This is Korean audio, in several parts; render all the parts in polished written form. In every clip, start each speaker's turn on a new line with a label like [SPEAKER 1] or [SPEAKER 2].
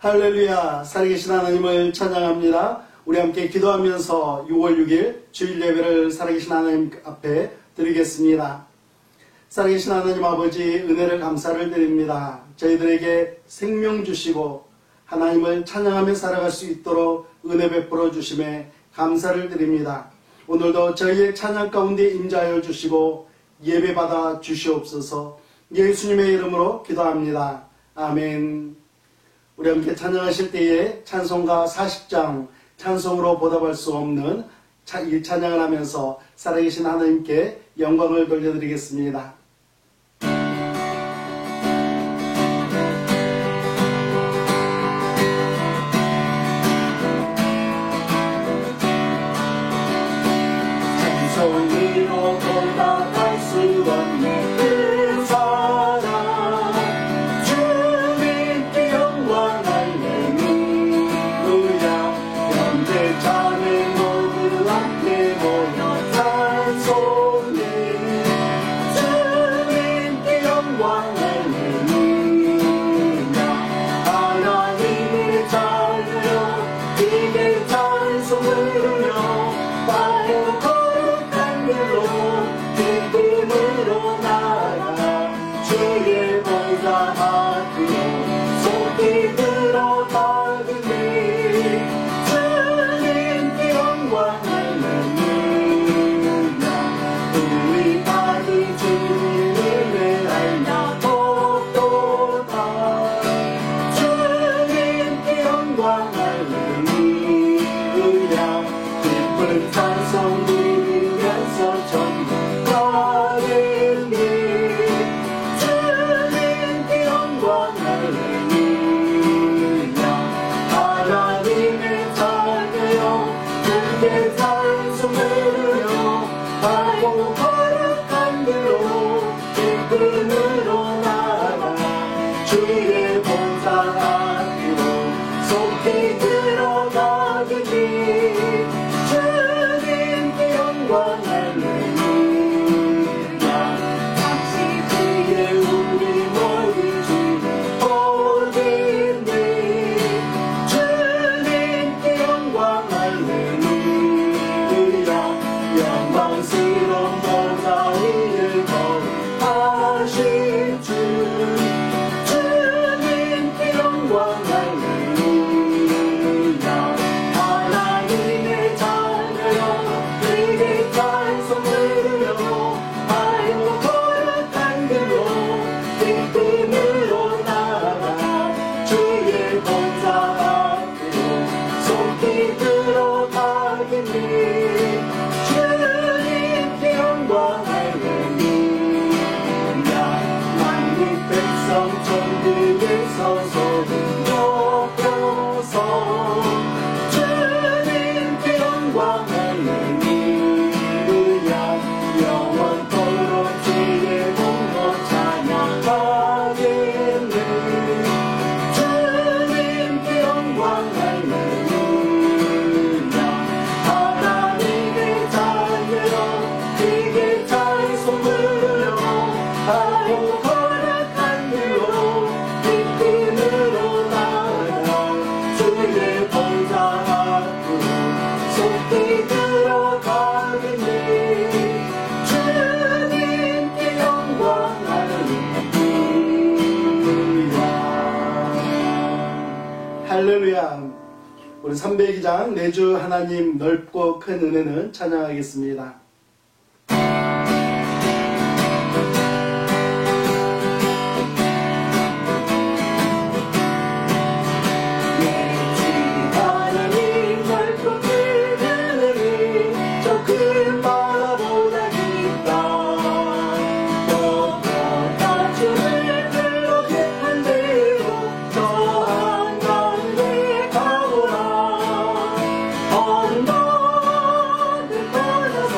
[SPEAKER 1] 할렐루야, 살아계신 하나님을 찬양합니다. 우리 함께 기도하면서 6월 6일 주일 예배를 살아계신 하나님 앞에 드리겠습니다. 살아계신 하나님 아버지, 은혜를 감사를 드립니다. 저희들에게 생명 주시고 하나님을 찬양하며 살아갈 수 있도록 은혜 베풀어 주심에 감사를 드립니다. 오늘도 저희의 찬양 가운데 임자하여 주시고 예배 받아 주시옵소서. 예수님의 이름으로 기도합니다. 아멘. 우리 함께 찬양하실 때에 찬송가 40장 찬송으로 보답할 수 없는 이 찬양을 하면서 살아계신 하나님께 영광을 돌려드리겠습니다.
[SPEAKER 2] 찬송으로 보답할 수 없는 그 사랑, 주님께 영광 할렐루야. 현대자매 모두 함께 모여 찬송해. 주님께 영광 할렐루야. 하나님의 자녀여, 이게 찬송으로요. 기쁨으로 나아가 주의 보좌 앞으로 속히 들어가겠네. 주님께 영광 할렐루야. 우리 다들 주님을 알나 돕도다. 주님께 영광 할렐루야. 기쁜 찬송 부르면서 전부 주님께 영광 할렐루야. 하나님의 자녀여, 크게 찬송으로요. 하고 거룩한 대로 기쁨으로 나아가 주의 보좌 앞으로 속히 들어가겠니. 주님께 영광 할렐루야. 영광스러운 보좌 위에 거하신 주, 주님께 영광 할렐루야. 하나님의 자녀여, 그에게 찬송으로요. 하고 거룩한 대로 기쁨으로 나아가 주의 보좌 앞으로 속히 들어가겠니. 주님께 영광 할렐루야. 만국 백성 천국에서 소리 높여서 주님께 영광 할렐루야. 영원토록 주의 공로 찬양하겠네. 주님께 영광 할렐루야. 하나님의 자녀여, 크게 찬송으로요. 하고 거룩한 대로 기쁨으로 나아가 주의 보좌 앞으로 속히 들어가겠네. 주님께 영광 할렐루야.
[SPEAKER 1] 할렐루야. 우리 302장 내주 하나님 넓고 큰 은혜는 찬양하겠습니다.
[SPEAKER 2] 하나님 넓고 큰 은혜는 저 큰 바다보다 깊다. 또보다 주를 불러 깊은 데로 저 한가운데 가보라. 언덕을 걸어서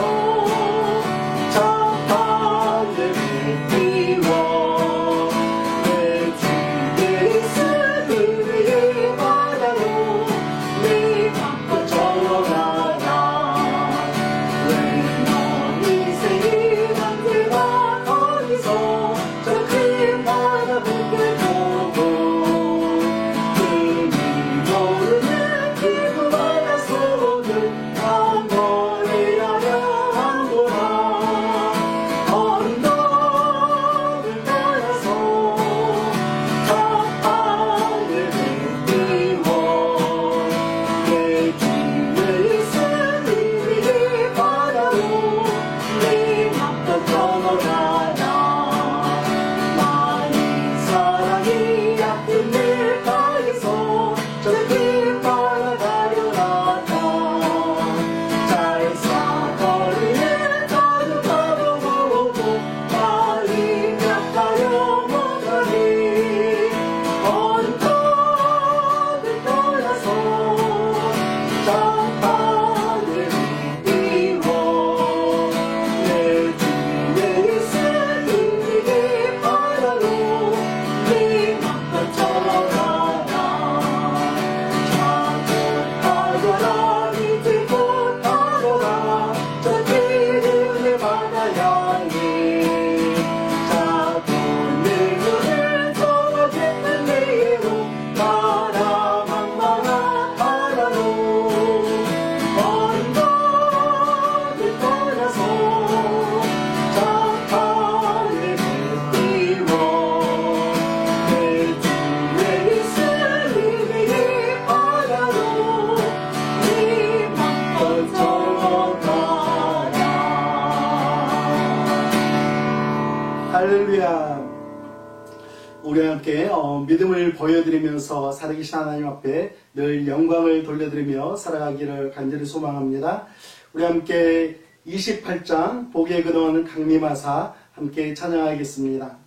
[SPEAKER 1] 할렐루야. 우리 함께 믿음을 보여드리면서 살아계신 하나님 앞에 늘 영광을 돌려드리며 살아가기를 간절히 소망합니다. 우리 함께 28장 복의 근원 강림하사 함께 찬양하겠습니다.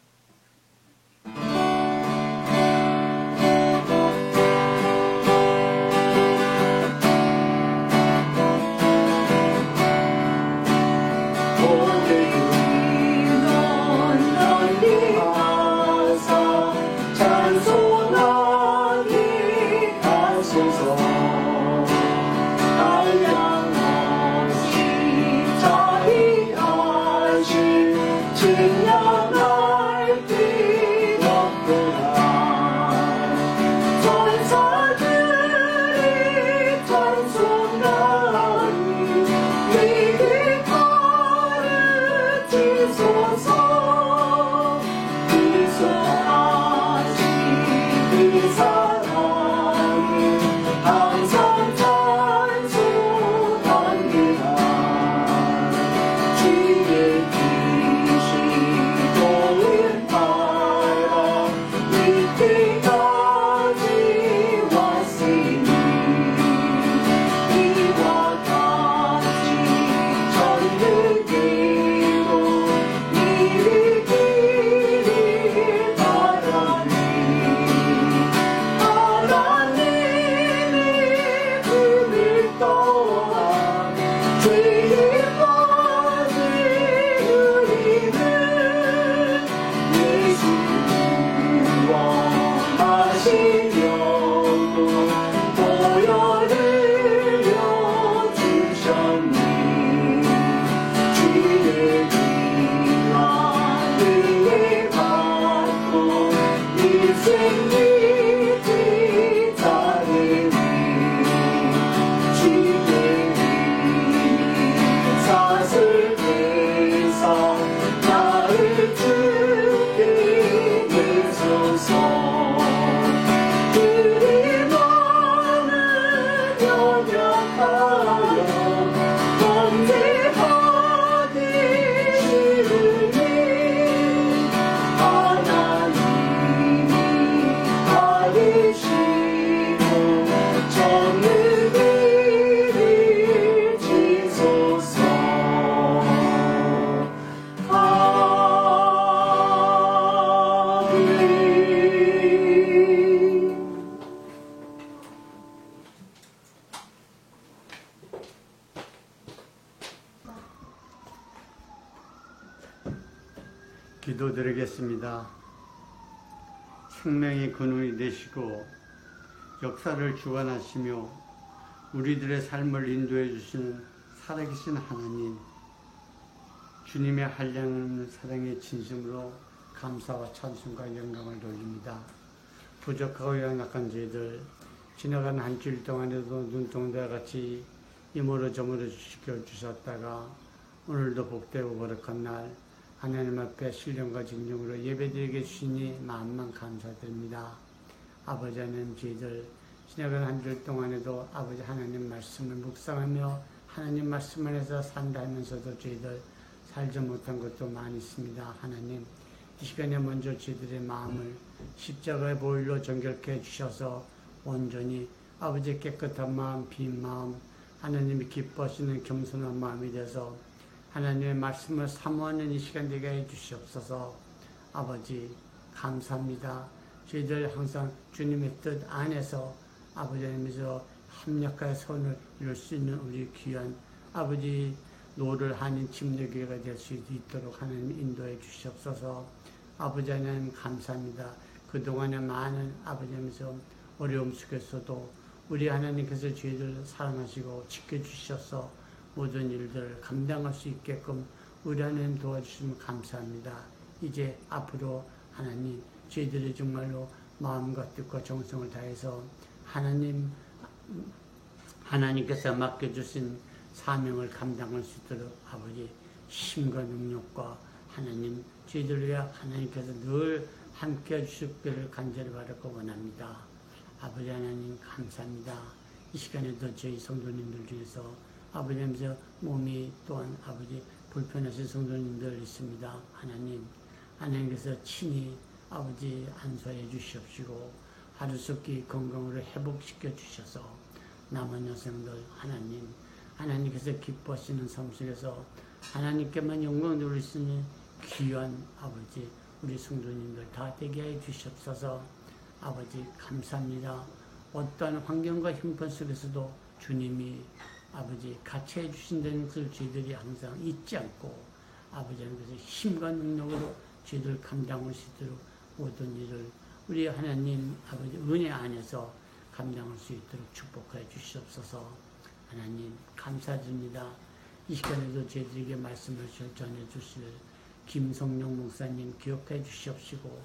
[SPEAKER 3] 기도드리겠습니다. 생명의 근원이 되시고 역사를 주관하시며 우리들의 삶을 인도해 주시는 살아계신 하나님, 주님의 한량없는 사랑의 진심으로 감사와 찬송과 영광을 돌립니다. 부족하고 연약한 저희들, 지나간 한 주일 동안에도 눈동자 같이 이모로 저모로 지켜주셨다가 오늘도 복되고 거룩한 날 하나님 앞에 신령과 진정으로 예배드리게 주시니 마음만 감사드립니다. 아버지 하나님, 저희들 지나간 한 주일 동안에도 아버지 하나님 말씀을 묵상하며 하나님 말씀 안에서 산다 하면서도 저희들 살지 못한 것도 많이 있습니다. 하나님, 이 시간에 먼저 저희들의 마음을 십자가의 보혈로 정결케 해주셔서 온전히 아버지의 깨끗한 마음, 빈 마음, 하나님이 기뻐하시는 겸손한 마음이 돼서 하나님의 말씀을 사모하는 이 시간 되게 해주시옵소서. 아버지 감사합니다. 저희들 항상 주님의 뜻 안에서 아버지 하나님께서 합력하여 손을 이룰 수 있는 우리 귀한 아버지 노를 하는 침례교회가 될 수 있도록 하나님 인도해 주시옵소서. 아버지 하나님 감사합니다. 그동안에 많은 아버지 하나님께서 어려움 속에서도 우리 하나님께서 저희들 사랑하시고 지켜주셔서 모든 일들을 감당할 수 있게끔 우리 하나님 도와주시면 감사합니다. 이제 앞으로 하나님 저희들이 정말로 마음과 뜻과 정성을 다해서 하나님께서 맡겨주신 사명을 감당할 수 있도록 아버지 힘과 능력과 하나님 저희들을 위해 하나님께서 늘 함께 해주시기를 간절히 바라고 원합니다. 아버지 하나님 감사합니다. 이 시간에도 저희 성도님들 중에서 아버지 하면서 몸이 또한 아버지 불편하신 성도님들 있습니다. 하나님 하나님께서 친히 아버지 안수해 주시옵시고 하루속히 건강으로 회복시켜 주셔서 남은 여생들 하나님께서 기뻐하시는 삶 속에서 하나님께만 영광 돌릴 수 있는 귀한 아버지 우리 성도님들 다 되게 해 주시옵소서. 아버지 감사합니다. 어떠한 환경과 형편 속에서도 주님이 아버지 같이 해주신다는 것을 저희들이 항상 잊지 않고 아버지 하나님께서 힘과 능력으로 저희들 감당할 수 있도록 모든 일을 우리 하나님 아버지 은혜 안에서 감당할 수 있도록 축복하여 주시옵소서. 하나님 감사드립니다. 이 시간에도 저희들에게 말씀을 전해 주실 김성룡 목사님 기억해 주시옵시고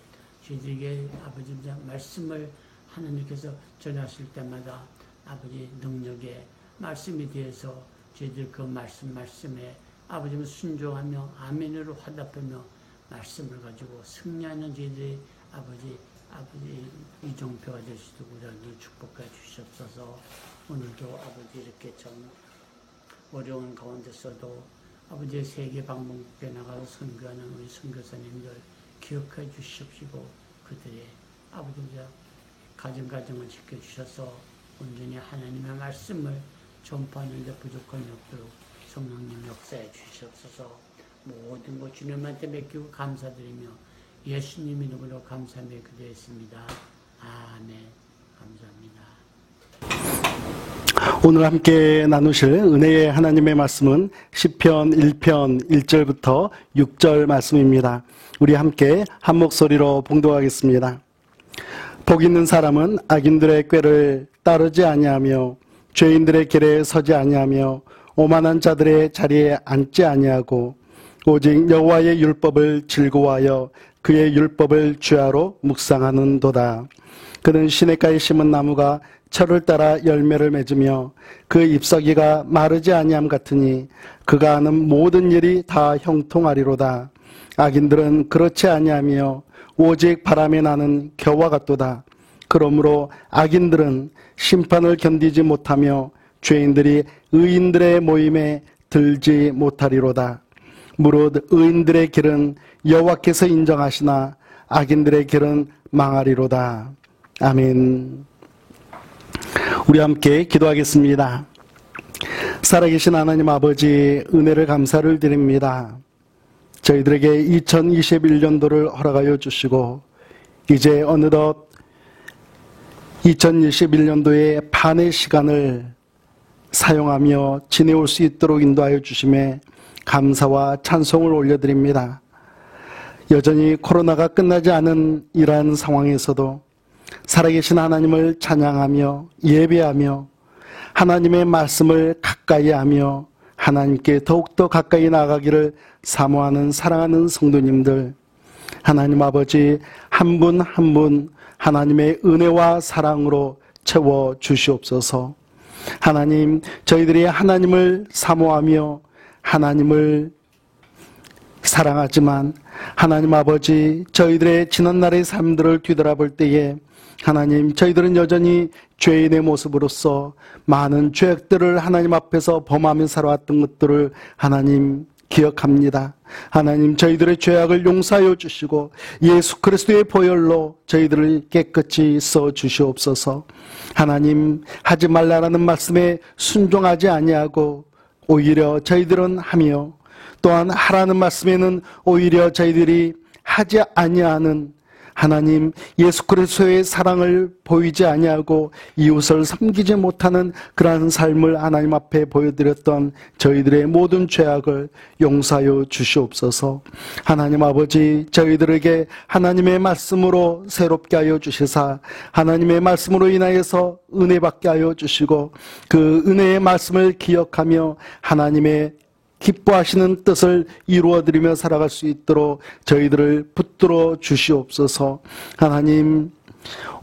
[SPEAKER 3] 저희들에게 아버지 말씀을 하나님께서 전하실 때마다 아버지 능력의 말씀에 대해서 저희들 그 말씀에 아버지는 순종하며 아멘으로 화답하며 말씀을 가지고 승리하는 저희들의 아버지 이종표가 될 수 있도록 우리를 축복해 주시옵소서. 오늘도 아버지 이렇게 참 어려운 가운데서도 아버지의 세계 방문국에 나가서 선교하는 우리 선교사님들 기억해 주시옵시고 그들의 아버지가 가정을 지켜주셔서 온전히 하나님의 말씀을 전파하는 데 부족함이 없도록 성령님 역사해 주시옵소서. 모든 것 주님한테 맡기고 감사드리며 예수님 이름으로 감사하며 기도했습니다. 아멘. 감사합니다.
[SPEAKER 1] 오늘 함께 나누실 은혜의 하나님의 말씀은 시편 1편 1절부터 6절 말씀입니다. 우리 함께 한 목소리로 봉독하겠습니다. 복 있는 사람은 악인들의 꾀를 따르지 아니하며 죄인들의 길에 서지 아니하며 오만한 자들의 자리에 앉지 아니하고 오직 여호와의 율법을 즐거워하여 그의 율법을 주야로 묵상하는도다. 그는 시냇가에 심은 나무가 철을 따라 열매를 맺으며 그 잎사귀가 마르지 아니함 같으니 그가 하는 모든 일이 다 형통하리로다. 악인들은 그렇지 아니하며 오직 바람에 나는 겨와 같도다. 그러므로 악인들은 심판을 견디지 못하며 죄인들이 의인들의 모임에 들지 못하리로다. 무릇 의인들의 길은 여호와께서 인정하시나 악인들의 길은 망하리로다. 아멘. 우리 함께 기도하겠습니다. 살아계신 하나님 아버지 은혜를 감사를 드립니다. 저희들에게 2021년도를 허락하여 주시고 이제 어느덧 2021년도의 반의 시간을 사용하며 지내올 수 있도록 인도하여 주심에 감사와 찬송을 올려드립니다. 여전히 코로나가 끝나지 않은 이러한 상황에서도 살아계신 하나님을 찬양하며 예배하며 하나님의 말씀을 가까이 하며 하나님께 더욱더 가까이 나아가기를 사모하는 사랑하는 성도님들, 하나님 아버지 한 분 한 분 하나님의 은혜와 사랑으로 채워 주시옵소서. 하나님, 저희들이 하나님을 사모하며 하나님을 사랑하지만 하나님 아버지 저희들의 지난날의 삶들을 뒤돌아볼 때에 하나님, 저희들은 여전히 죄인의 모습으로서 많은 죄악들을 하나님 앞에서 범하며 살아왔던 것들을 하나님 기억합니다. 하나님, 저희들의 죄악을 용서하여 주시고 예수 그리스도의 보혈로 저희들을 깨끗이 써 주시옵소서. 하나님, 하지 말라라는 말씀에 순종하지 아니하고 오히려 저희들은 하며 또한 하라는 말씀에는 오히려 저희들이 하지 아니하는 하나님, 예수 그리스도의 사랑을 보이지 아니하고 이웃을 섬기지 못하는 그러한 삶을 하나님 앞에 보여드렸던 저희들의 모든 죄악을 용서하여 주시옵소서. 하나님 아버지, 저희들에게 하나님의 말씀으로 새롭게 하여 주시사 하나님의 말씀으로 인하여서 은혜 받게 하여 주시고 그 은혜의 말씀을 기억하며 하나님의 기뻐하시는 뜻을 이루어드리며 살아갈 수 있도록 저희들을 붙들어 주시옵소서. 하나님,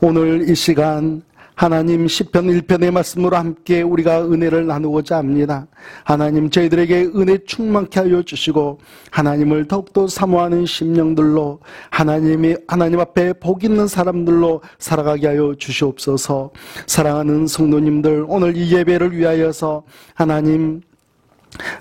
[SPEAKER 1] 오늘 이 시간 하나님 시편 1편의 말씀으로 함께 우리가 은혜를 나누고자 합니다. 하나님, 저희들에게 은혜 충만케 하여 주시고 하나님을 더욱더 사모하는 심령들로 하나님 앞에 복 있는 사람들로 살아가게 하여 주시옵소서. 사랑하는 성도님들, 오늘 이 예배를 위하여서 하나님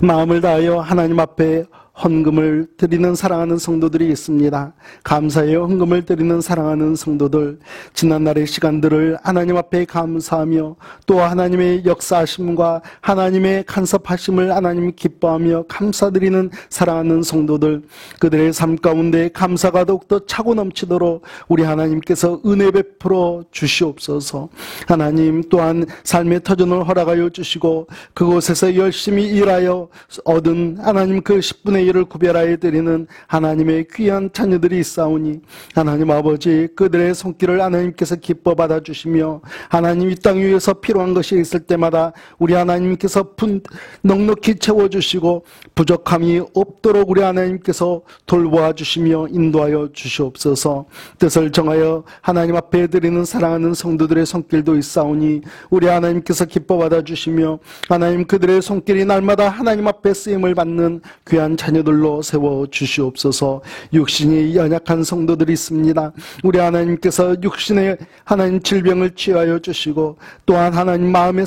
[SPEAKER 1] 마음을 다하여 하나님 앞에 헌금을 드리는 사랑하는 성도들이 있습니다. 감사해요. 헌금을 드리는 사랑하는 성도들, 지난날의 시간들을 하나님 앞에 감사하며 또 하나님의 역사하심과 하나님의 간섭하심을 하나님 기뻐하며 감사드리는 사랑하는 성도들, 그들의 삶 가운데 감사가 더욱더 차고 넘치도록 우리 하나님께서 은혜 베풀어 주시옵소서. 하나님 또한 삶의 터전을 허락하여 주시고 그곳에서 열심히 일하여 얻은 하나님 그 10분의 1을 구별하여 드리는 하나님의 귀한 자녀들이 있사오니 하나님 아버지, 그들의 손길을 하나님께서 기뻐 받아주시며 하나님 이 땅 위에서 필요한 것이 있을 때마다 우리 하나님께서 넉넉히 채워주시고 부족함이 없도록 우리 하나님께서 돌보아 주시며 인도하여 주시옵소서. 뜻을 정하여 하나님 앞에 드리는 사랑하는 성도들의 손길도 있사오니 우리 하나님께서 기뻐 받아주시며 하나님 그들의 손길이 날마다 하나님 앞에 쓰임을 받는 귀한 자녀들로 세워주시옵소서. 육신이 연약한 성도들이 있습니다. 우리 하나님께서 육신의 하나님 질병을 치유하여 주시고 또한 하나님 마음의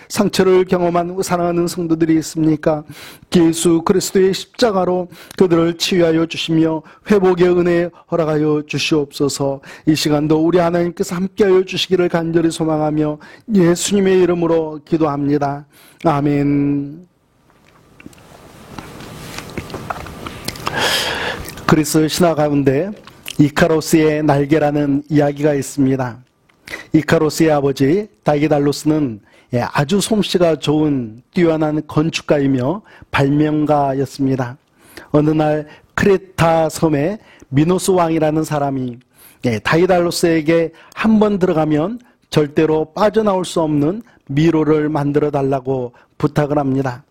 [SPEAKER 1] 상처를 경험한 사랑하는 성도들이 있습니까? 예수 그리스도의 십자가로 그들을 치유하여 주시며 회복의 은혜 허락하여 주시옵소서. 이 시간도 우리 하나님께서 함께하여 주시기를 간절히 소망하며 예수님의 이름으로 기도합니다. 아멘. 그리스 신화 가운데 이카로스의 날개라는 이야기가 있습니다. 이카로스의 아버지 다이달로스는 아주 솜씨가 좋은 뛰어난 건축가이며 발명가였습니다. 어느 날 크레타 섬에 미노스 왕이라는 사람이 다이달로스에게 한 번 들어가면 절대로 빠져나올 수 없는 미로를 만들어 달라고 부탁을 합니다.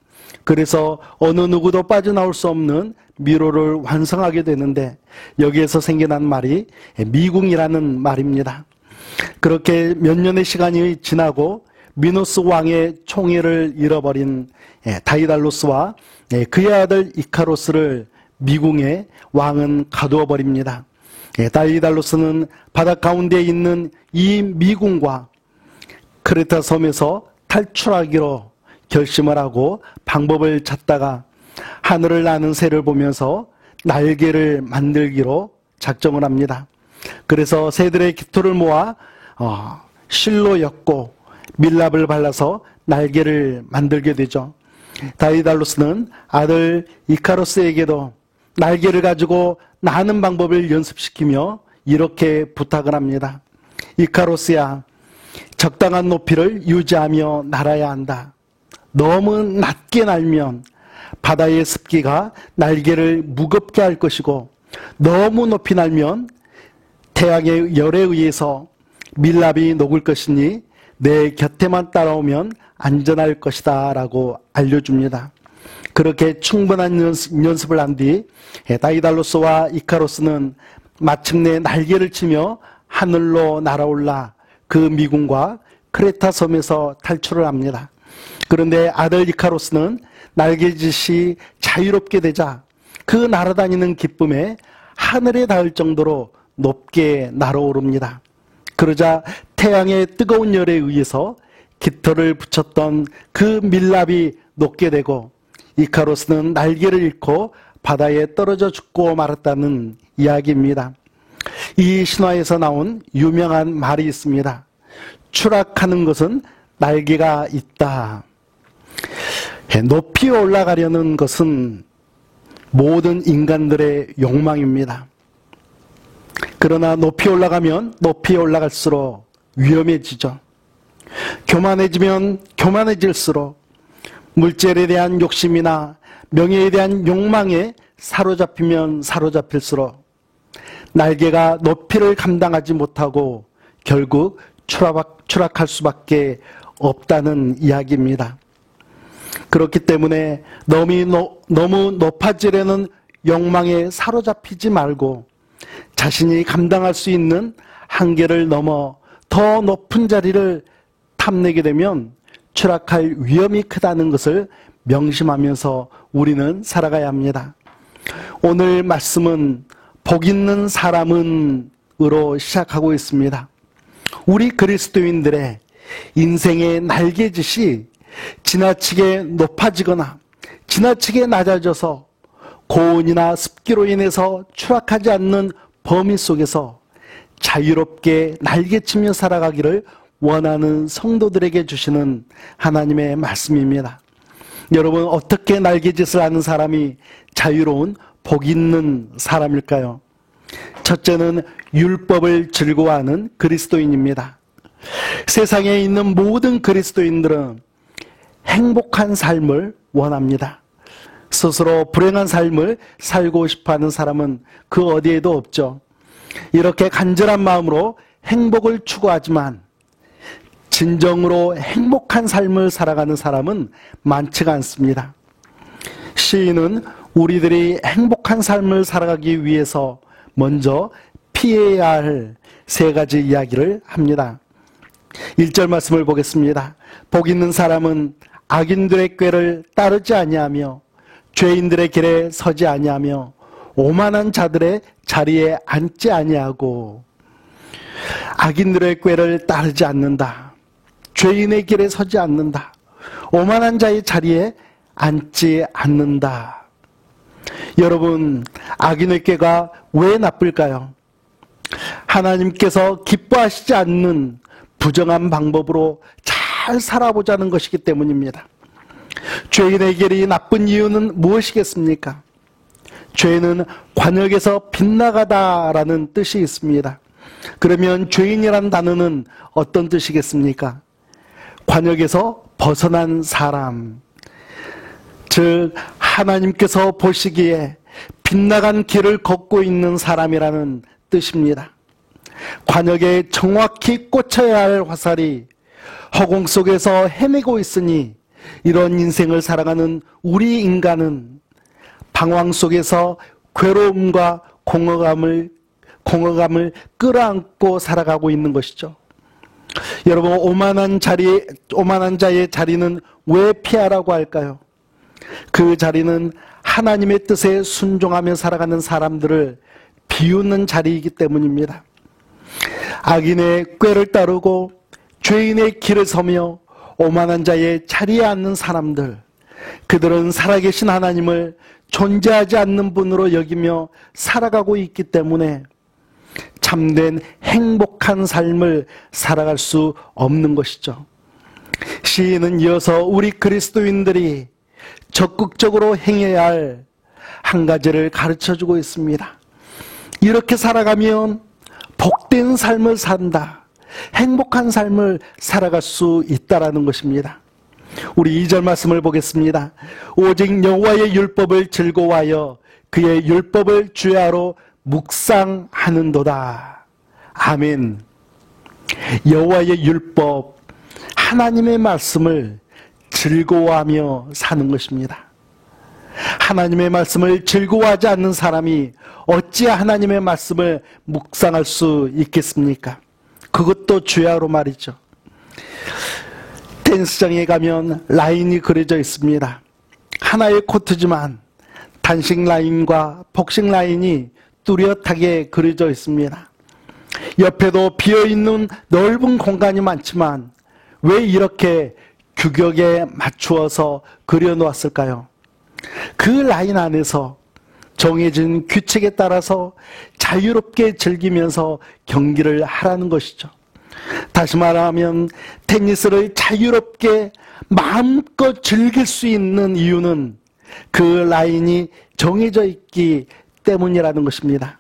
[SPEAKER 1] 그래서 어느 누구도 빠져나올 수 없는 미로를 완성하게 되는데 여기에서 생겨난 말이 미궁이라는 말입니다. 그렇게 몇 년의 시간이 지나고 미노스 왕의 총애를 잃어버린 다이달로스와 그의 아들 이카로스를 미궁에 왕은 가두어 버립니다. 다이달로스는 바닷 가운데 있는 이 미궁과 크레타 섬에서 탈출하기로 결심을 하고 방법을 찾다가 하늘을 나는 새를 보면서 날개를 만들기로 작정을 합니다. 그래서 새들의 깃털을 모아 실로 엮고 밀랍을 발라서 날개를 만들게 되죠. 다이달로스는 아들 이카로스에게도 날개를 가지고 나는 방법을 연습시키며 이렇게 부탁을 합니다. 이카로스야, 적당한 높이를 유지하며 날아야 한다. 너무 낮게 날면 바다의 습기가 날개를 무겁게 할 것이고 너무 높이 날면 태양의 열에 의해서 밀랍이 녹을 것이니 내 곁에만 따라오면 안전할 것이다 라고 알려줍니다. 그렇게 충분한 연습을 한 뒤 다이달로스와 이카로스는 마침내 날개를 치며 하늘로 날아올라 그 미궁과 크레타 섬에서 탈출을 합니다. 그런데 아들 이카로스는 날개짓이 자유롭게 되자 그 날아다니는 기쁨에 하늘에 닿을 정도로 높게 날아오릅니다. 그러자 태양의 뜨거운 열에 의해서 깃털을 붙였던 그 밀랍이 녹게 되고 이카로스는 날개를 잃고 바다에 떨어져 죽고 말았다는 이야기입니다. 이 신화에서 나온 유명한 말이 있습니다. 추락하는 것은 날개가 있다. 높이 올라가려는 것은 모든 인간들의 욕망입니다. 그러나 높이 올라가면 높이 올라갈수록 위험해지죠. 교만해지면 교만해질수록 물질에 대한 욕심이나 명예에 대한 욕망에 사로잡히면 사로잡힐수록 날개가 높이를 감당하지 못하고 결국 추락할 수밖에 없다는 이야기입니다. 그렇기 때문에 너무 높아지려는 욕망에 사로잡히지 말고 자신이 감당할 수 있는 한계를 넘어 더 높은 자리를 탐내게 되면 추락할 위험이 크다는 것을 명심하면서 우리는 살아가야 합니다. 오늘 말씀은 복 있는 사람은으로 시작하고 있습니다. 우리 그리스도인들의 인생의 날개짓이 지나치게 높아지거나 지나치게 낮아져서 고온이나 습기로 인해서 추락하지 않는 범위 속에서 자유롭게 날개치며 살아가기를 원하는 성도들에게 주시는 하나님의 말씀입니다. 여러분, 어떻게 날개짓을 하는 사람이 자유로운 복 있는 사람일까요? 첫째는 율법을 즐거워하는 그리스도인입니다. 세상에 있는 모든 그리스도인들은 행복한 삶을 원합니다. 스스로 불행한 삶을 살고 싶어하는 사람은 그 어디에도 없죠. 이렇게 간절한 마음으로 행복을 추구하지만 진정으로 행복한 삶을 살아가는 사람은 많지가 않습니다. 시인은 우리들이 행복한 삶을 살아가기 위해서 먼저 피해야 할 세 가지 이야기를 합니다. 1절 말씀을 보겠습니다. 복 있는 사람은 악인들의 꾀를 따르지 아니하며 죄인들의 길에 서지 아니하며 오만한 자들의 자리에 앉지 아니하고. 악인들의 꾀를 따르지 않는다. 죄인의 길에 서지 않는다. 오만한 자의 자리에 앉지 않는다. 여러분, 악인의 꾀가 왜 나쁠까요? 하나님께서 기뻐하시지 않는 부정한 방법으로 잘 살아보자는 것이기 때문입니다. 죄인의 길이 나쁜 이유는 무엇이겠습니까? 죄는 관역에서 빗나가다라는 뜻이 있습니다. 그러면 죄인이란 단어는 어떤 뜻이겠습니까? 관역에서 벗어난 사람, 즉 하나님께서 보시기에 빗나간 길을 걷고 있는 사람이라는 뜻입니다. 관역에 정확히 꽂혀야 할 화살이 허공 속에서 헤매고 있으니 이런 인생을 살아가는 우리 인간은 방황 속에서 괴로움과 공허감을 끌어안고 살아가고 있는 것이죠. 여러분, 오만한 자의 자리는 왜 피하라고 할까요? 그 자리는 하나님의 뜻에 순종하며 살아가는 사람들을 비웃는 자리이기 때문입니다. 악인의 꾀를 따르고 죄인의 길을 서며 오만한 자의 자리에 앉는 사람들, 그들은 살아계신 하나님을 존재하지 않는 분으로 여기며 살아가고 있기 때문에 참된 행복한 삶을 살아갈 수 없는 것이죠. 시인은 이어서 우리 그리스도인들이 적극적으로 행해야 할 한 가지를 가르쳐주고 있습니다. 이렇게 살아가면 복된 삶을 산다, 행복한 삶을 살아갈 수 있다라는 것입니다. 우리 2절 말씀을 보겠습니다. 오직 여호와의 율법을 즐거워하여 그의 율법을 주야로 묵상하는도다. 아멘. 여호와의 율법, 하나님의 말씀을 즐거워하며 사는 것입니다. 하나님의 말씀을 즐거워하지 않는 사람이 어찌 하나님의 말씀을 묵상할 수 있겠습니까? 그것도 주야로 말이죠. 댄스장에 가면 라인이 그려져 있습니다. 하나의 코트지만 단식 라인과 복식 라인이 뚜렷하게 그려져 있습니다. 옆에도 비어있는 넓은 공간이 많지만 왜 이렇게 규격에 맞추어서 그려놓았을까요? 그 라인 안에서 정해진 규칙에 따라서 자유롭게 즐기면서 경기를 하라는 것이죠. 다시 말하면 테니스를 자유롭게 마음껏 즐길 수 있는 이유는 그 라인이 정해져 있기 때문이라는 것입니다.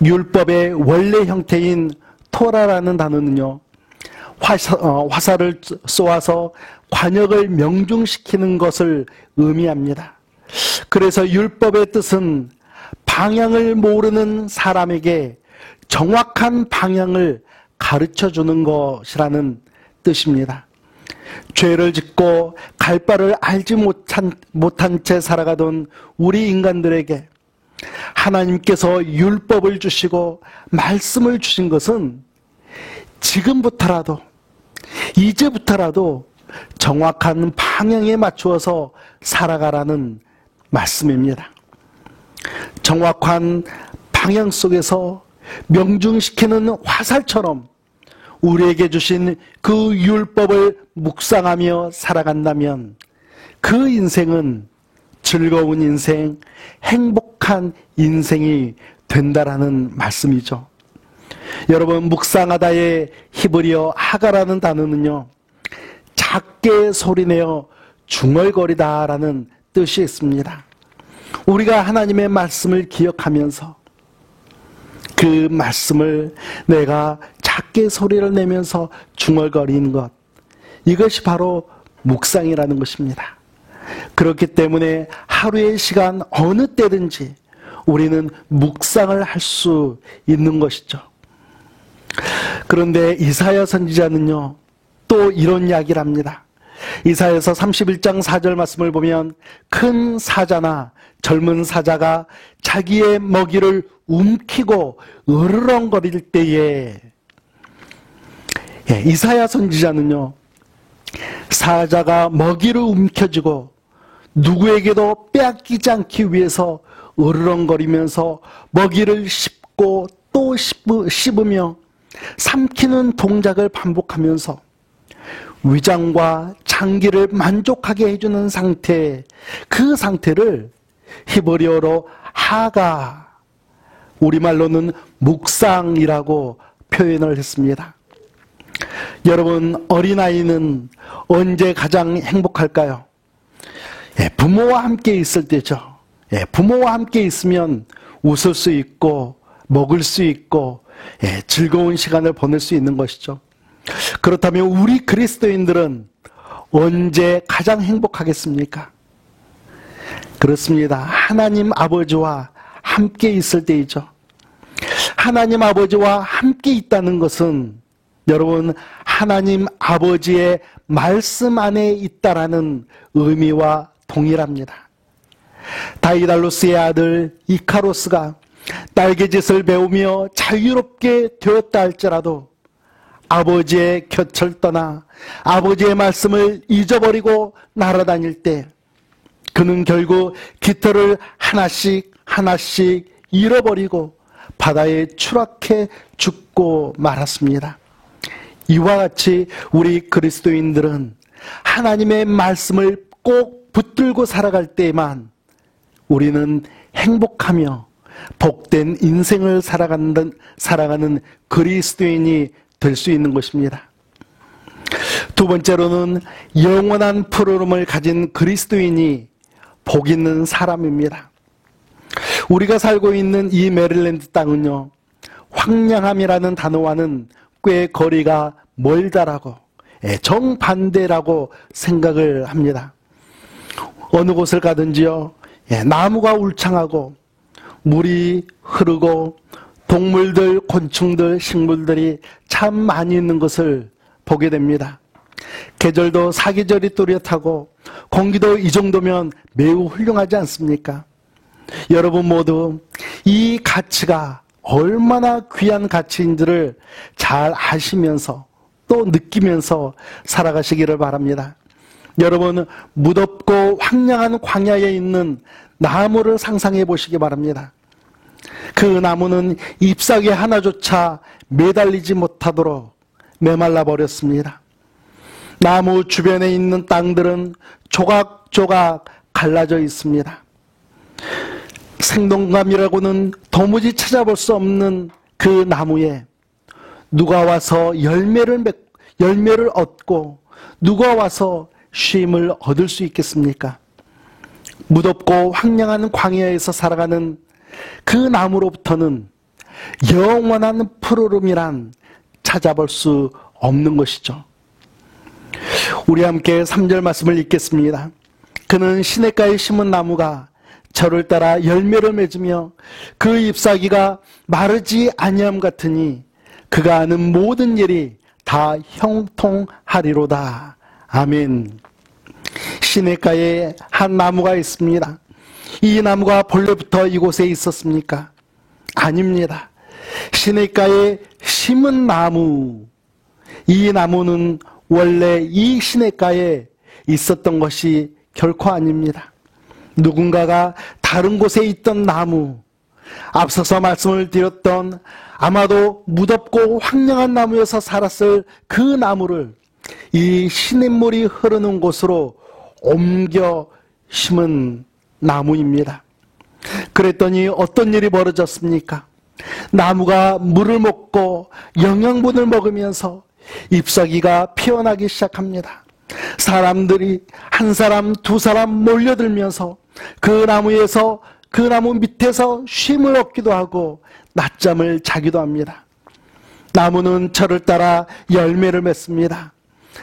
[SPEAKER 1] 율법의 원래 형태인 토라라는 단어는요, 화살을 쏘아서 관역을 명중시키는 것을 의미합니다. 그래서 율법의 뜻은 방향을 모르는 사람에게 정확한 방향을 가르쳐주는 것이라는 뜻입니다. 죄를 짓고 갈 바를 알지 못한 채 살아가던 우리 인간들에게 하나님께서 율법을 주시고 말씀을 주신 것은 지금부터라도, 이제부터라도 정확한 방향에 맞추어서 살아가라는 말씀입니다. 정확한 방향 속에서 명중시키는 화살처럼 우리에게 주신 그 율법을 묵상하며 살아간다면 그 인생은 즐거운 인생, 행복한 인생이 된다라는 말씀이죠. 여러분, 묵상하다의 히브리어 하가라는 단어는요, 작게 소리내어 중얼거리다라는 뜻이 있습니다. 우리가 하나님의 말씀을 기억하면서 그 말씀을 내가 작게 소리를 내면서 중얼거리는 것, 이것이 바로 묵상이라는 것입니다. 그렇기 때문에 하루의 시간 어느 때든지 우리는 묵상을 할 수 있는 것이죠. 그런데 이사야 선지자는요, 또 이런 이야기를 합니다. 이사야서 31장 4절 말씀을 보면 큰 사자나 젊은 사자가 자기의 먹이를 움키고 으르렁거릴 때에, 이사야 선지자는요, 사자가 먹이를 움켜쥐고 누구에게도 빼앗기지 않기 위해서 으르렁거리면서 먹이를 씹고 또 씹으며 삼키는 동작을 반복하면서 위장과 장기를 만족하게 해주는 상태, 그 상태를 히브리어로 하가, 우리말로는 묵상이라고 표현을 했습니다. 여러분, 어린아이는 언제 가장 행복할까요? 부모와 함께 있을 때죠. 부모와 함께 있으면 웃을 수 있고 먹을 수 있고 즐거운 시간을 보낼 수 있는 것이죠. 그렇다면 우리 그리스도인들은 언제 가장 행복하겠습니까? 그렇습니다. 하나님 아버지와 함께 있을 때이죠. 하나님 아버지와 함께 있다는 것은 여러분, 하나님 아버지의 말씀 안에 있다라는 의미와 동일합니다. 다이달로스의 아들 이카로스가 날개짓을 배우며 자유롭게 되었다 할지라도 아버지의 곁을 떠나 아버지의 말씀을 잊어버리고 날아다닐 때 그는 결국 깃털을 하나씩 잃어버리고 바다에 추락해 죽고 말았습니다. 이와 같이 우리 그리스도인들은 하나님의 말씀을 꼭 붙들고 살아갈 때에만 우리는 행복하며 복된 인생을 살아가는 그리스도인이 될 수 있는 것입니다. 두 번째로는 영원한 푸르름을 가진 그리스도인이 복 있는 사람입니다. 우리가 살고 있는 이 메릴랜드 땅은요, 황량함이라는 단어와는 꽤 거리가 멀다라고, 정반대라고 생각을 합니다. 어느 곳을 가든지요, 나무가 울창하고 물이 흐르고 동물들, 곤충들, 식물들이 참 많이 있는 것을 보게 됩니다. 계절도 사계절이 뚜렷하고 공기도 이 정도면 매우 훌륭하지 않습니까? 여러분 모두 이 가치가 얼마나 귀한 가치인지를 잘 아시면서 또 느끼면서 살아가시기를 바랍니다. 여러분, 무덥고 황량한 광야에 있는 나무를 상상해 보시기 바랍니다. 그 나무는 잎사귀 하나조차 매달리지 못하도록 메말라 버렸습니다. 나무 주변에 있는 땅들은 조각조각 갈라져 있습니다. 생동감이라고는 도무지 찾아볼 수 없는 그 나무에 누가 와서 열매를 얻고 누가 와서 쉼을 얻을 수 있겠습니까? 무덥고 황량한 광야에서 살아가는 그 나무로부터는 영원한 푸르름이란 찾아볼 수 없는 것이죠. 우리 함께 3절 말씀을 읽겠습니다. 그는 시냇가에 심은 나무가 저를 따라 열매를 맺으며 그 잎사귀가 마르지 아니함 같으니 그가 하는 모든 일이 다 형통하리로다. 아멘. 시냇가에 한 나무가 있습니다. 이 나무가 본래부터 이곳에 있었습니까? 아닙니다. 시냇가에 심은 나무, 이 나무는 원래 이 시냇가에 있었던 것이 결코 아닙니다. 누군가가 다른 곳에 있던 나무, 앞서서 말씀을 드렸던 아마도 무덥고 황량한 나무여서 살았을 그 나무를 이 시냇물이 흐르는 곳으로 옮겨 심은 나무입니다. 그랬더니 어떤 일이 벌어졌습니까? 나무가 물을 먹고 영양분을 먹으면서 잎사귀가 피어나기 시작합니다. 사람들이 한 사람, 두 사람 몰려들면서 그 나무에서, 그 나무 밑에서 쉼을 얻기도 하고 낮잠을 자기도 합니다. 나무는 저를 따라 열매를 맺습니다.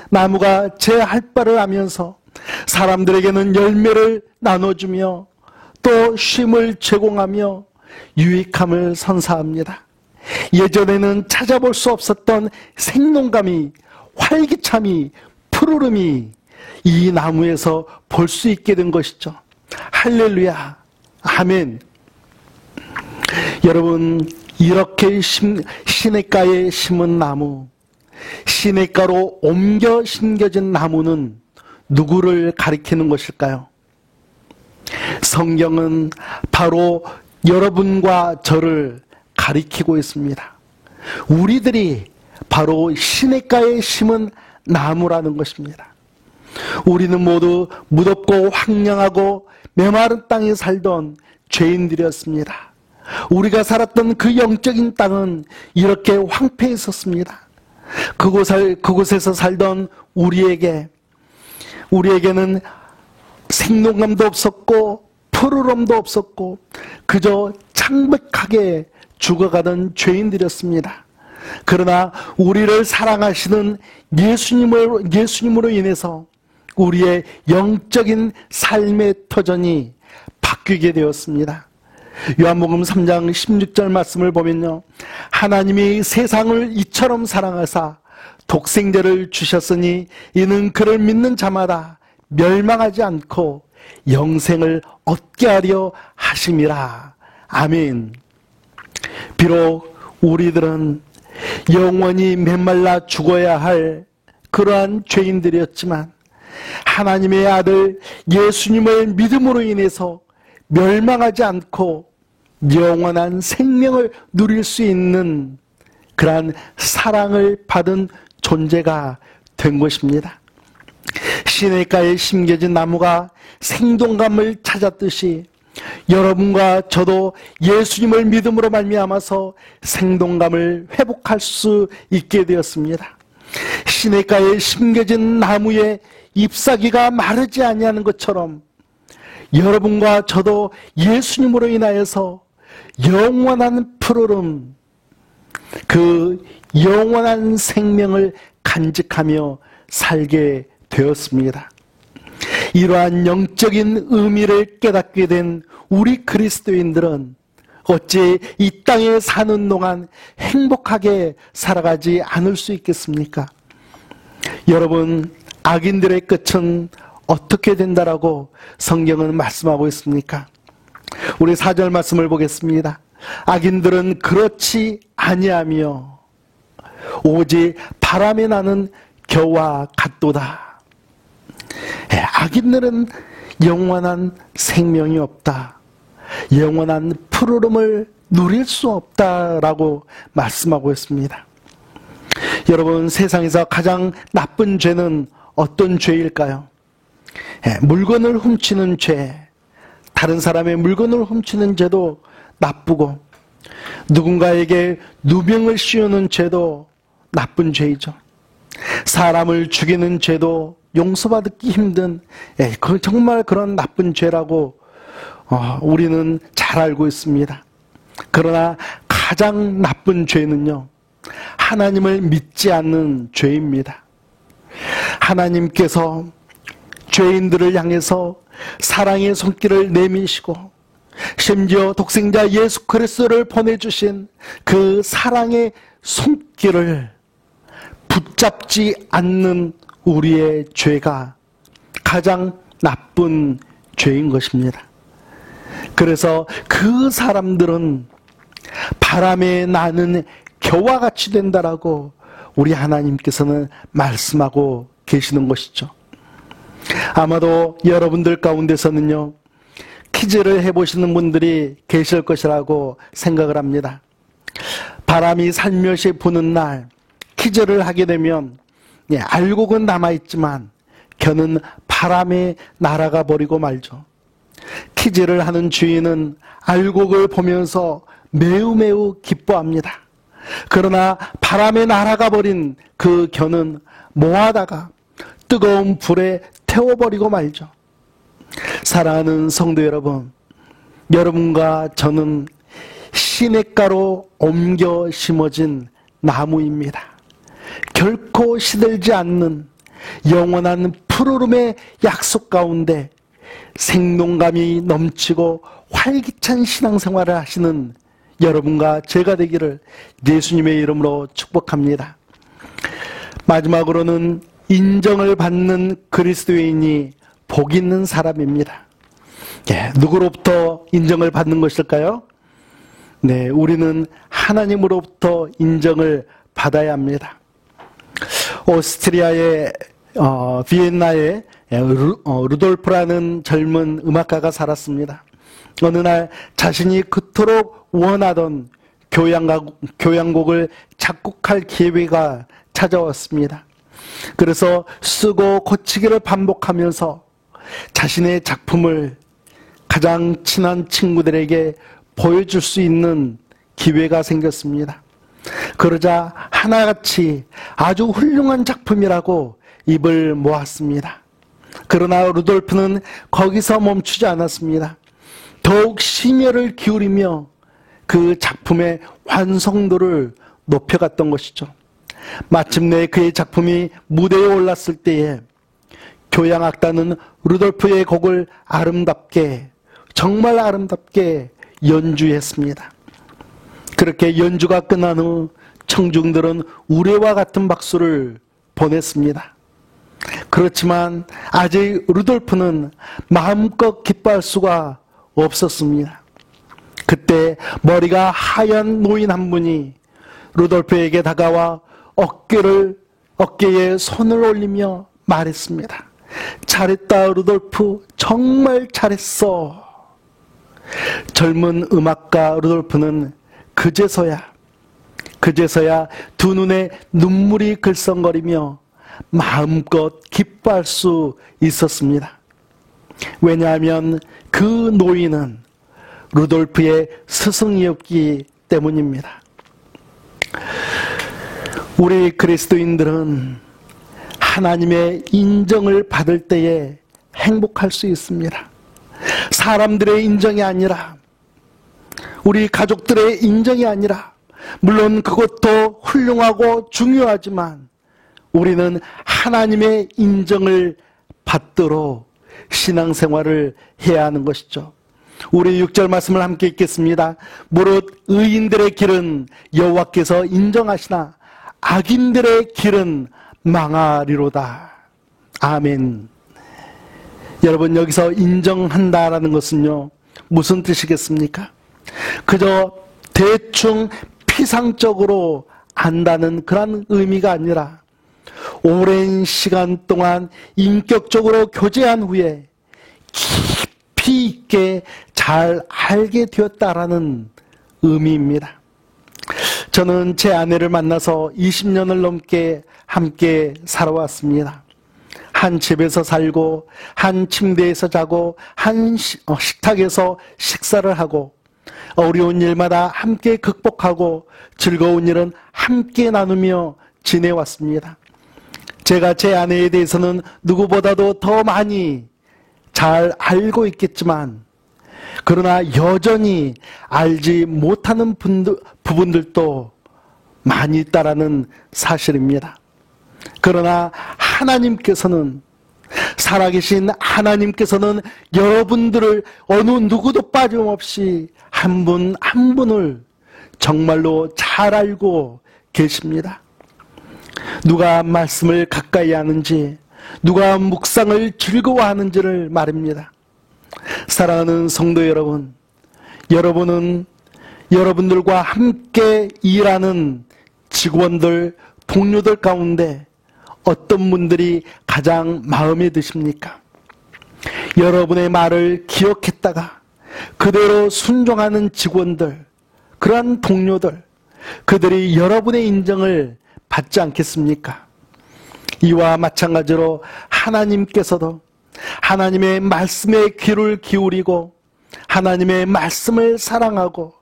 [SPEAKER 1] 나무가 제 할 바를 하면서 사람들에게는 열매를 나눠주며 또 쉼을 제공하며 유익함을 선사합니다. 예전에는 찾아볼 수 없었던 생동감이, 활기참이, 푸르름이 이 나무에서 볼 수 있게 된 것이죠. 할렐루야, 아멘. 여러분, 이렇게 시냇가에 심은 나무, 시냇가로 옮겨 심겨진 나무는 누구를 가리키는 것일까요? 성경은 바로 여러분과 저를 가리키고 있습니다. 우리들이 바로 시냇가에 심은 나무라는 것입니다. 우리는 모두 무덥고 황량하고 메마른 땅에 살던 죄인들이었습니다. 우리가 살았던 그 영적인 땅은 이렇게 황폐해 있었습니다. 그곳에서 살던 우리에게는 생동감도 없었고 푸르름도 없었고 그저 창백하게 죽어가던 죄인들이었습니다. 그러나 우리를 사랑하시는 예수님으로 인해서 우리의 영적인 삶의 터전이 바뀌게 되었습니다. 요한복음 3장 16절 말씀을 보면요, 하나님이 세상을 이처럼 사랑하사 독생자를 주셨으니 이는 그를 믿는 자마다 멸망하지 않고 영생을 얻게 하려 하심이라. 아멘. 비록 우리들은 영원히 메말라 죽어야 할 그러한 죄인들이었지만 하나님의 아들 예수님을 믿음으로 인해서 멸망하지 않고 영원한 생명을 누릴 수 있는 그러한 사랑을 받은 존재가 된 것입니다. 시냇가에 심겨진 나무가 생동감을 찾았듯이 여러분과 저도 예수님을 믿음으로 말미암아서 생동감을 회복할 수 있게 되었습니다. 시냇가에 심겨진 나무에 잎사귀가 마르지 아니하는 것처럼 여러분과 저도 예수님으로 인하여서 영원한 푸르름, 그 영원한 생명을 간직하며 살게 되었습니다. 이러한 영적인 의미를 깨닫게 된 우리 그리스도인들은 어찌 이 땅에 사는 동안 행복하게 살아가지 않을 수 있겠습니까? 여러분, 악인들의 끝은 어떻게 된다라고 성경은 말씀하고 있습니까? 우리 4절 말씀을 보겠습니다. 악인들은 그렇지 아니하며 오직 바람에 나는 겨와 같도다. 악인들은 영원한 생명이 없다, 영원한 푸르름을 누릴 수 없다라고 말씀하고 있습니다. 여러분, 세상에서 가장 나쁜 죄는 어떤 죄일까요? 물건을 훔치는 죄, 다른 사람의 물건을 훔치는 죄도 나쁘고 누군가에게 누명을 씌우는 죄도 나쁜 죄이죠. 사람을 죽이는 죄도 용서받기 힘든, 정말 그런 나쁜 죄라고 우리는 잘 알고 있습니다. 그러나 가장 나쁜 죄는요, 하나님을 믿지 않는 죄입니다. 하나님께서 죄인들을 향해서 사랑의 손길을 내미시고 심지어 독생자 예수 그리스도를 보내주신 그 사랑의 손길을 붙잡지 않는 우리의 죄가 가장 나쁜 죄인 것입니다. 그래서 그 사람들은 바람에 나는 겨와 같이 된다라고 우리 하나님께서는 말씀하고 계시는 것이죠. 아마도 여러분들 가운데서는요, 퀴즈를 해보시는 분들이 계실 것이라고 생각을 합니다. 바람이 살며시 부는 날 퀴즈를 하게 되면 알곡은 남아있지만 겨는 바람에 날아가 버리고 말죠. 희재를 하는 주인은 알곡을 보면서 매우 기뻐합니다. 그러나 바람에 날아가 버린 그 견은 뭐하다가 뜨거운 불에 태워버리고 말죠. 사랑하는 성도 여러분, 여러분과 저는 시냇가로 옮겨 심어진 나무입니다. 결코 시들지 않는 영원한 푸르름의 약속 가운데 생동감이 넘치고 활기찬 신앙생활을 하시는 여러분과 제가 되기를 예수님의 이름으로 축복합니다. 마지막으로는 인정을 받는 그리스도인이 복 있는 사람입니다. 누구로부터 인정을 받는 것일까요? 네, 우리는 하나님으로부터 인정을 받아야 합니다. 오스트리아의 비엔나에 루돌프라는 젊은 음악가가 살았습니다. 어느 날 자신이 그토록 원하던 교향곡을 작곡할 기회가 찾아왔습니다. 그래서 쓰고 고치기를 반복하면서 자신의 작품을 가장 친한 친구들에게 보여줄 수 있는 기회가 생겼습니다. 그러자 하나같이 아주 훌륭한 작품이라고 입을 모았습니다. 그러나 루돌프는 거기서 멈추지 않았습니다. 더욱 심혈을 기울이며 그 작품의 완성도를 높여갔던 것이죠. 마침내 그의 작품이 무대에 올랐을 때에 교향악단은 루돌프의 곡을 아름답게, 정말 아름답게 연주했습니다. 그렇게 연주가 끝난 후 청중들은 우레와 같은 박수를 보냈습니다. 그렇지만 아직 루돌프는 마음껏 기뻐할 수가 없었습니다. 그때 머리가 하얀 노인 한 분이 루돌프에게 다가와 어깨에 손을 올리며 말했습니다. 잘했다, 루돌프. 정말 잘했어. 젊은 음악가 루돌프는 그제서야 두 눈에 눈물이 글썽거리며 마음껏 기뻐할 수 있었습니다. 왜냐하면 그 노인은 루돌프의 스승이었기 때문입니다. 우리 그리스도인들은 하나님의 인정을 받을 때에 행복할 수 있습니다. 사람들의 인정이 아니라, 우리 가족들의 인정이 아니라, 물론 그것도 훌륭하고 중요하지만 우리는 하나님의 인정을 받도록 신앙생활을 해야 하는 것이죠. 우리 6절 말씀을 함께 읽겠습니다. 무릇 의인들의 길은 여호와께서 인정하시나 악인들의 길은 망하리로다. 아멘. 여러분, 여기서 인정한다라는 것은요, 무슨 뜻이겠습니까? 그저 대충 피상적으로 안다는 그런 의미가 아니라 오랜 시간 동안 인격적으로 교제한 후에 깊이 있게 잘 알게 되었다라는 의미입니다. 저는 제 아내를 만나서 20년을 넘게 함께 살아왔습니다. 한 집에서 살고, 한 침대에서 자고, 한 식탁에서 식사를 하고, 어려운 일마다 함께 극복하고 즐거운 일은 함께 나누며 지내왔습니다. 제가 제 아내에 대해서는 누구보다도 더 많이 잘 알고 있겠지만, 그러나 여전히 알지 못하는 부분들도 많이 있다라는 사실입니다. 그러나 하나님께서는, 살아계신 하나님께서는 여러분들을 어느 누구도 빠짐없이 한 분 한 분을 정말로 잘 알고 계십니다. 누가 말씀을 가까이 하는지, 누가 묵상을 즐거워하는지를 말입니다. 사랑하는 성도 여러분, 여러분은 여러분들과 함께 일하는 직원들, 동료들 가운데 어떤 분들이 가장 마음에 드십니까? 여러분의 말을 기억했다가 그대로 순종하는 직원들, 그러한 동료들, 그들이 여러분의 인정을 받지 않겠습니까? 이와 마찬가지로 하나님께서도 하나님의 말씀에 귀를 기울이고
[SPEAKER 4] 하나님의 말씀을 사랑하고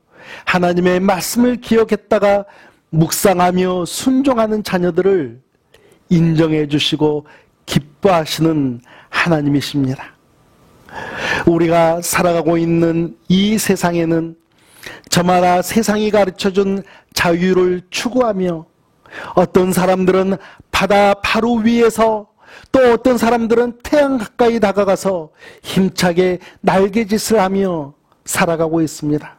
[SPEAKER 4] 하나님의 말씀을 기억했다가 묵상하며 순종하는 자녀들을 인정해 주시고 기뻐하시는 하나님이십니다. 우리가 살아가고 있는 이 세상에는 저마다 세상이 가르쳐준 자유를 추구하며 어떤 사람들은 바다 바로 위에서 또 어떤 사람들은 태양 가까이 다가가서 힘차게 날개짓을 하며 살아가고 있습니다.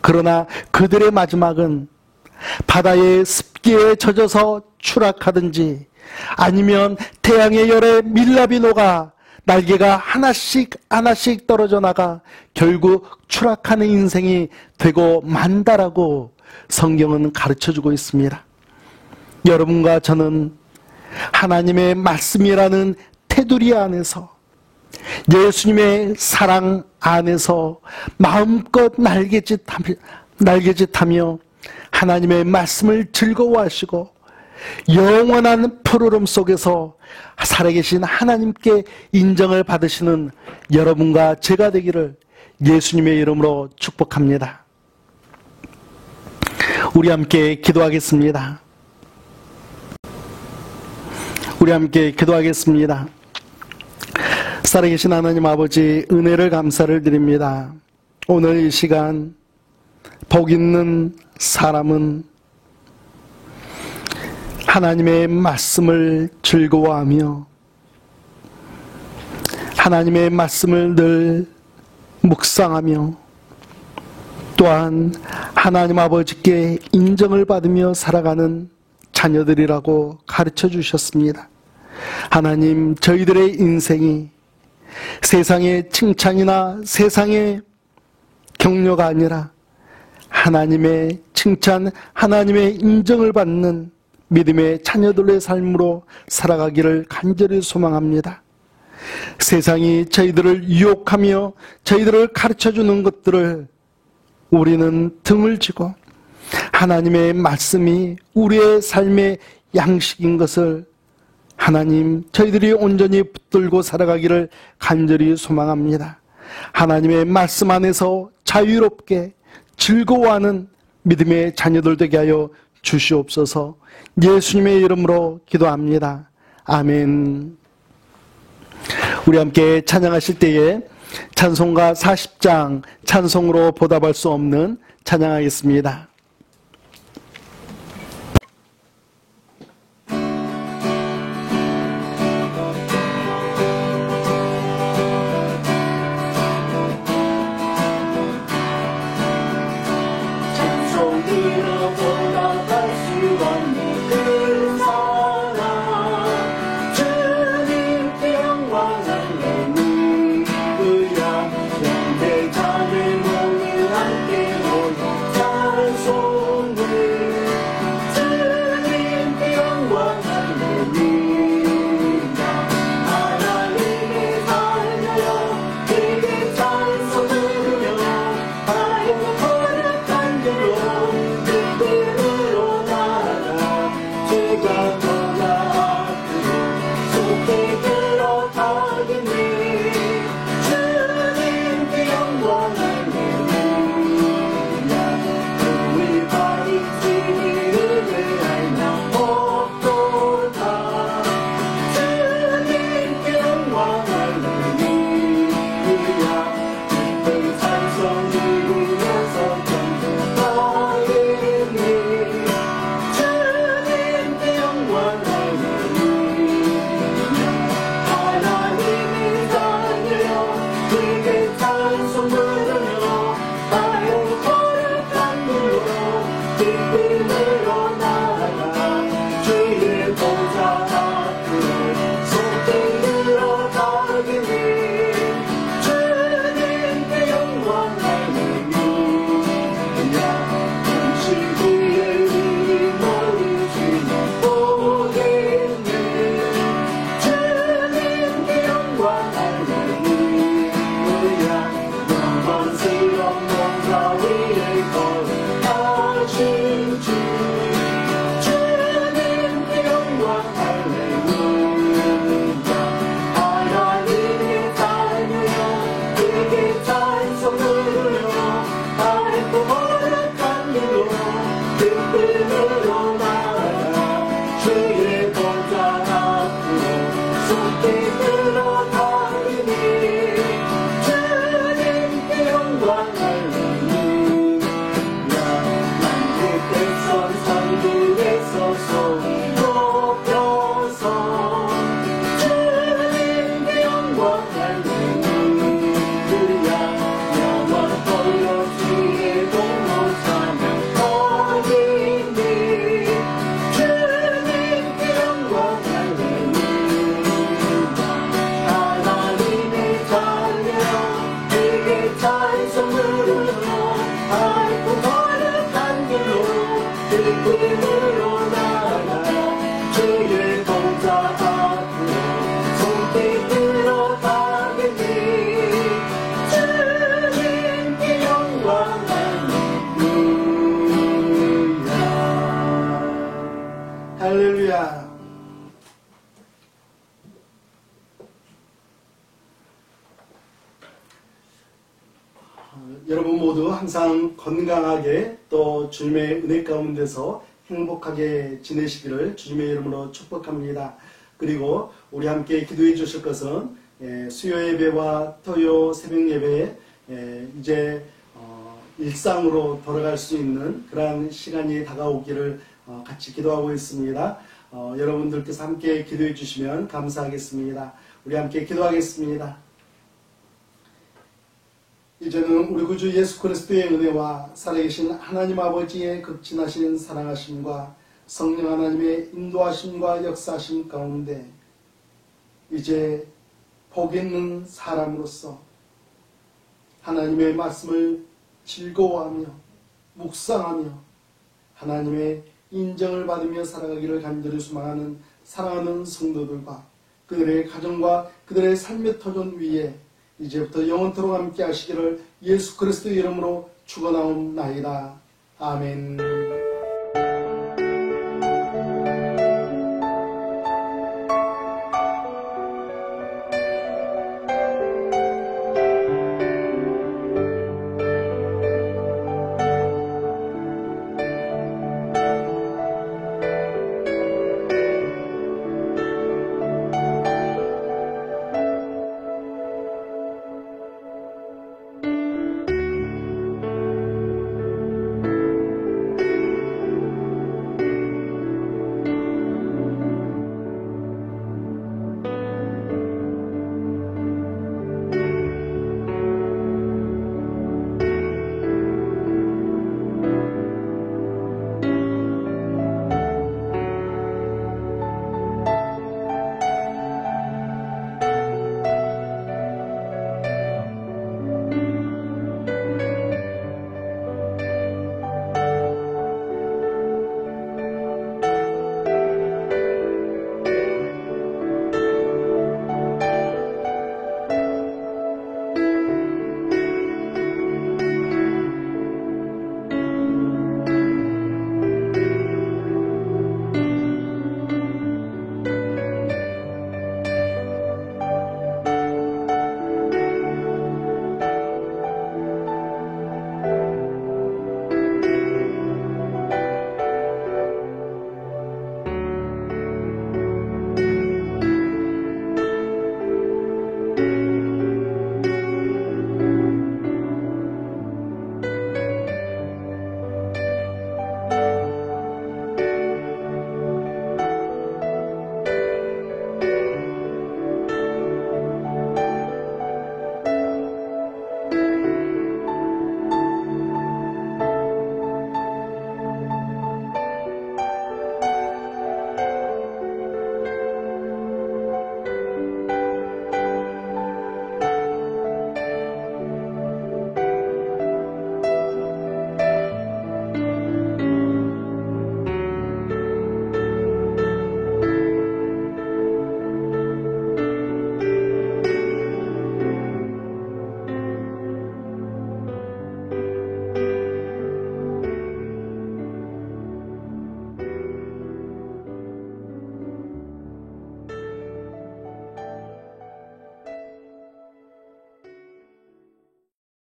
[SPEAKER 4] 그러나 그들의 마지막은 바다의 습기에 젖어서 추락하든지 아니면 태양의 열에 밀랍이 녹아 날개가 하나씩 하나씩 떨어져 나가 결국 추락하는 인생이 되고 만다라고 성경은 가르쳐주고 있습니다. 여러분과 저는 하나님의 말씀이라는 테두리 안에서 예수님의 사랑 안에서 마음껏 날개짓하며 하나님의 말씀을 즐거워하시고 영원한 푸르름 속에서 살아계신 하나님께 인정을 받으시는 여러분과 제가 되기를 예수님의 이름으로 축복합니다. 우리 함께 기도하겠습니다. 우리 함께 기도하겠습니다. 살아계신 하나님 아버지, 은혜를 감사를 드립니다. 오늘 이 시간 복 있는 사람은 하나님의 말씀을 즐거워하며 하나님의 말씀을 늘 묵상하며 또한 하나님 아버지께 인정을 받으며 살아가는 자녀들이라고 가르쳐 주셨습니다. 하나님, 저희들의 인생이 세상의 칭찬이나 세상의 격려가 아니라 하나님의 칭찬, 하나님의 인정을 받는 믿음의 자녀들의 삶으로 살아가기를 간절히 소망합니다. 세상이 저희들을 유혹하며 저희들을 가르쳐주는 것들을 우리는 등을 지고 하나님의 말씀이 우리의 삶의 양식인 것을 하나님, 저희들이 온전히 붙들고 살아가기를 간절히 소망합니다. 하나님의 말씀 안에서 자유롭게 즐거워하는 믿음의 자녀들 되게 하여 주시옵소서. 예수님의 이름으로 기도합니다. 아멘. 우리 함께 찬양하실 때에 찬송가 40장 찬송으로 보답할 수 없는 찬양하겠습니다.
[SPEAKER 2] 영광스러운 농사 위에 걸어가신 주 등등으로 나아가 주의 보좌 앞으로 손길 들어 달리니 주님께 영광 할렐루야. 만국 백성 산들에서 소리 높여서 주님께 영광 할렐루야. 영원토록 주의 공로 찬양 드리니 주님께 영광 할렐루야. 하나님의 자녀 그의 찬송으로 밝고 거룩한 길로 등등으로 나아가 주의 보좌 앞으로 손길 들어 가겠니 주님께 영광 할렐루야.
[SPEAKER 1] 할렐루야. 여러분 모두 항상 건강하게 또 주님의 은혜 가운데서 행복하게 지내시기를 주님의 이름으로 축복합니다. 그리고 우리 함께 기도해 주실 것은 수요 예배와 토요 새벽 예배에 이제 일상으로 돌아갈 수 있는 그러한 시간이 다가오기를 같이 기도하고 있습니다. 여러분들께서 함께 기도해 주시면 감사하겠습니다. 우리 함께 기도하겠습니다. 이제는 우리 구주 예수 그리스도의 은혜와 살아계신 하나님 아버지의 극진하신 사랑하심과 성령 하나님의 인도하심과 역사하심 가운데 이제 복 있는 사람으로서 하나님의 말씀을 즐거워하며 묵상하며 하나님의 인정을 받으며 살아가기를 간절히 소망하는 사랑하는 성도들과 그들의 가정과 그들의 삶의 터전 위에 이제부터 영원토록 함께 하시기를 예수 그리스도의 이름으로 축원하옵나이다. 아멘.